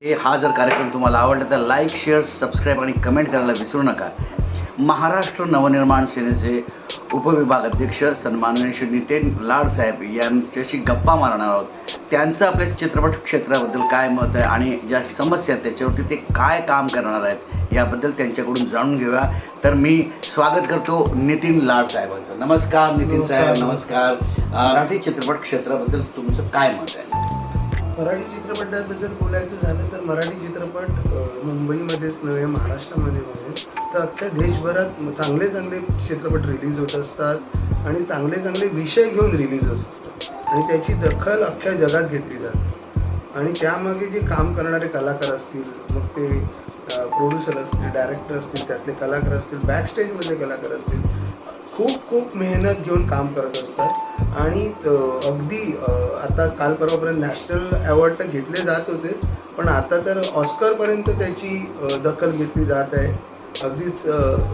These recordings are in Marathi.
हा जर कार्यक्रम तुम्हाला आवडला तर लाईक, शेअर, सबस्क्राईब आणि कमेंट करायला विसरू नका. महाराष्ट्र नवनिर्माण सेनेचे उपविभाग अध्यक्ष सन्माननीय श्री नितीन लाडसाहेब यांच्याशी गप्पा मारणार आहोत. त्यांचं आपल्या चित्रपट क्षेत्राबद्दल काय मत आहे आणि ज्या समस्या आहेत त्याच्यावरती ते काय काम करणार आहेत याबद्दल त्यांच्याकडून जाणून घेऊया. तर मी स्वागत करतो नितीन लाडसाहेबांचं. नमस्कार नितीन साहेब. नमस्कार. मराठी चित्रपट क्षेत्राबद्दल तुमचं काय मत आहे? मराठी चित्रपटाबद्दल बोलायचं झालं तर मराठी चित्रपट मुंबईमध्येच नव्हे, महाराष्ट्रामध्ये नव्हे तर अख्ख्या देशभरात चांगले चांगले चित्रपट रिलीज होत असतात आणि चांगले चांगले विषय घेऊन रिलीज होत असतात आणि त्याची दखल अख्ख्या जगात घेतली जाते. आणि त्यामागे जे काम करणारे कलाकार असतील, मग ते प्रोड्युसर असतील, डायरेक्टर असतील, त्यातले कलाकार असतील, बॅकस्टेजमधले कलाकार असतील, खूप मेहनत घेऊन काम करत असतात. आणि अगदी आता काल परवापर्यंत नॅशनल अवॉर्ड तर घेतले जात होते, पण आता तर ऑस्करपर्यंत त्याची दखल घेतली जात आहे. अगदीच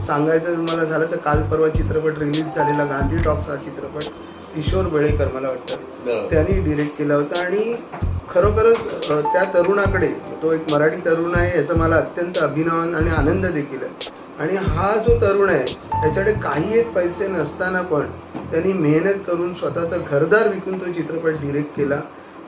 सांगायचं मला झालं तर काल परवा चित्रपट रिलीज झालेला गांधी टॉक्स हा चित्रपट किशोर बेळेकर मला वाटतं त्यांनी डिरेक्ट केला होता. आणि खरोखरच त्या तरुणाकडे, तो एक मराठी तरुण आहे याचा मला अत्यंत अभिमान आणि आनंद देखील आहे. आणि हा जो तरुण आहे त्याच्याकडे काही एक पैसे नसताना पण त्यांनी मेहनत करून स्वतःचं घरदार विकून तो चित्रपट डिरेक्ट केला.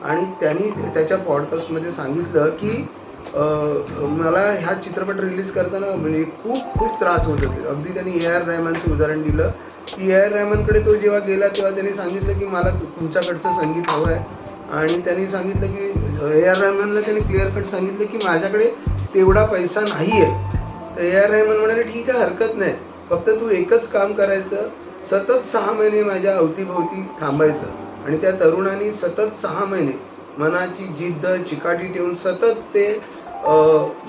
आणि त्यांनी त्याच्या पॉडकास्टमध्ये सांगितलं की मला ह्या चित्रपट रिलीज करताना म्हणजे खूप त्रास होत होते. अगदी त्यांनी AR रहमानचं उदाहरण दिलं की AR रहमानकडे तो जेव्हा गेला तेव्हा त्यांनी सांगितलं की मला तुमच्याकडचं संगीत हवं आहे. आणि त्यांनी सांगितलं की AR रहमानला त्यांनी क्लिअर कट सांगितलं की माझ्याकडे तेवढा पैसा नाही आहे. तर AR रहमान म्हणाले ठीक आहे, हरकत नाही, फक्त तू एकच काम करायचं, सतत 6 महिने माझ्या अवतीभोवती थांबायचं. आणि त्या तरुणांनी सतत 6 महिने मनाची जिद्द चिकाटी ठेवून सतत ते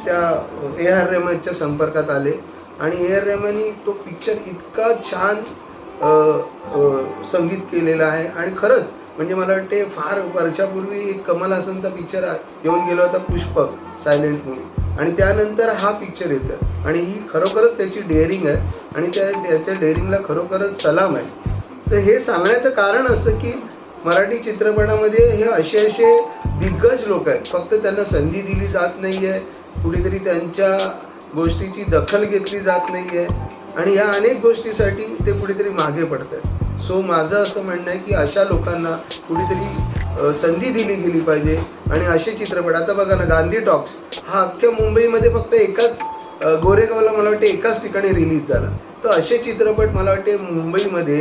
त्या AR रहमानच्या संपर्कात आले. आणि AR रहमाननी तो पिक्चर इतका छान संगीत केलेला आहे. आणि खरंच म्हणजे मला वाटते फार वर्षापूर्वी एक कमल हासनचा पिक्चर येऊन गेला होता, पुष्पक, सायलेंट मूवी, आणि त्यानंतर हा पिक्चर येतं. आणि ही खरोखरच त्याची डेअरिंग आहे आणि त्याच्या डेअरिंगला खरोखरच सलाम आहे. तर हे सांगण्याचं कारण असं की मराठी चित्रपटामध्ये हे असे दिग्गज लोक आहेत, फक्त त्यांना संधी दिली जात नाही आहे, कुठेतरी त्यांच्या गोष्टीची दखल घेतली जात नाही आहे आणि ह्या अनेक गोष्टीसाठी ते कुठेतरी मागे पडत आहेत. सो माझं असं म्हणणं आहे की अशा लोकांना कुठेतरी संधी दिली गेली पाहिजे. आणि असे चित्रपट आता बघा ना, गांधी टॉक्स हा अख्ख्या मुंबईमध्ये फक्त एकाच गोरेगावला मला वाटते एकाच ठिकाणी रिलीज झाला. तर असे चित्रपट मला वाटते मुंबईमध्ये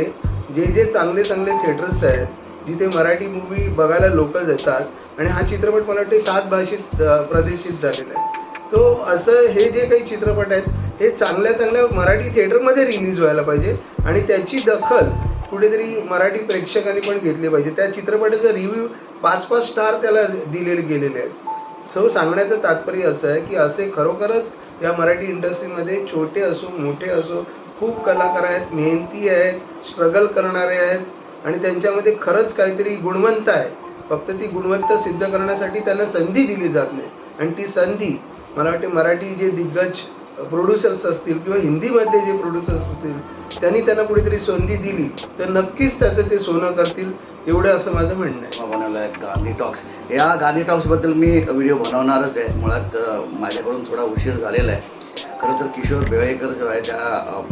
जे चांगले थिएटर्स आहेत जिथे मराठी मूवी बघायला लोक जातात, आणि हा चित्रपट मला वाटते 7 भाषेत प्रदर्शित झालेला आहे. तो असं हे जे काही चित्रपट आहेत हे चांगल्या मराठी थिएटरमध्ये रिलीज व्हायला पाहिजे आणि त्याची दखल कुठेतरी मराठी प्रेक्षकांनी पण घेतली पाहिजे. त्या चित्रपटाचा रिव्ह्यू 5-5 स्टार त्याला दिलेले गेलेले आहेत. सो सांगण्याचं तात्पर्य असं आहे की असे खरोखरच या मराठी इंडस्ट्रीमध्ये छोटे असो मोठे असो खूप कलाकार आहेत, मेहनती आहेत, स्ट्रगल करणारे आहेत आणि त्यांच्यामध्ये खरंच काहीतरी गुणवंत आहे. फक्त ती गुणवत्ता सिद्ध करण्यासाठी त्यांना संधी दिली जात नाही. आणि ती संधी मला वाटते मराठी जे दिग्गज प्रोड्युसर्स असतील किंवा हिंदीमध्ये जे प्रोड्युसर्स असतील त्यांनी त्यांना कुठेतरी संधी दिली तर नक्कीच त्याचं ते सोनं करतील, एवढं असं माझं म्हणणं आहे. बनवलं आहे गांधी टॉक्स. या गांधी टॉक्सबद्दल मी व्हिडिओ बनवणारच आहे. मुळात माझ्याकडून थोडा उशीर झालेला आहे. खरं तर किशोर बेळेकर जो आहे त्या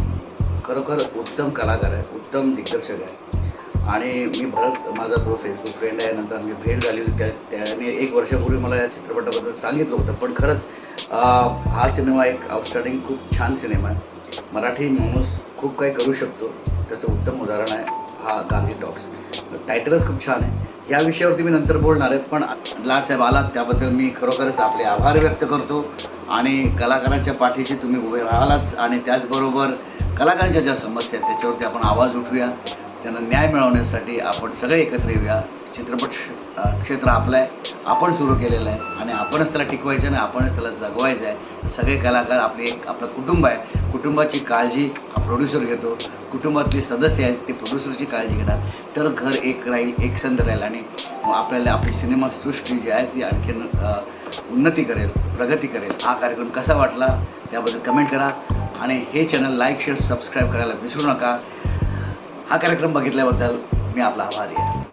खरोखर उत्तम कलाकार आहे, उत्तम दिग्दर्शक आहे. आणि मी भरत माझा तो फेसबुक फ्रेंड आहे, नंतर मी भेट झाली होती त्याने 1 वर्षापूर्वी मला या चित्रपटाबद्दल सांगितलं होतं. पण खरंच हा सिनेमा एक आउटस्टँडिंग खूप छान सिनेमा आहे. मराठी माणूस खूप काही करू शकतो त्याचं उत्तम उदाहरण आहे हा गांधी टॉक्स. टायटलच खूप छान आहे. या विषयावरती मी नंतर बोलणार आहे, पण लाडसाहेब आलात त्याबद्दल मी खरोखरच आपले आभार व्यक्त करतो. आणि कलाकारांच्या पाठीशी तुम्ही उभे राहालाच आणि त्याचबरोबर कलाकारांच्या ज्या समस्या आहेत त्याच्यावरती आपण आवाज उठवूया, त्यांना न्याय मिळवण्यासाठी आपण सगळे एकत्र येऊया. चित्रपट क्षेत्र आपलं आहे, आपण सुरू केलेलं आहे आणि आपणच त्याला टिकवायचं आहे आणि आपणच त्याला जगवायचं आहे. सगळे कलाकार आपलं कुटुंब आहे, कुटुंबाची काळजी हा प्रोड्युसर घेतो, कुटुंबातले सदस्य आहेत ते प्रोड्युसरची काळजी घेणार, तर घर एक राहील, एकसंध राहील आणि आपल्याला आपली सिनेमासृष्टी जी आहे ती आणखीन उन्नती करेल, प्रगती करेल. हा कार्यक्रम कसा वाटला त्याबद्दल कमेंट करा आणि हे चॅनल लाईक, शेअर, सबस्क्राईब करायला विसरू नका. हा कार्यक्रम बघितल्याबद्दल मी आपला आभारी आहे.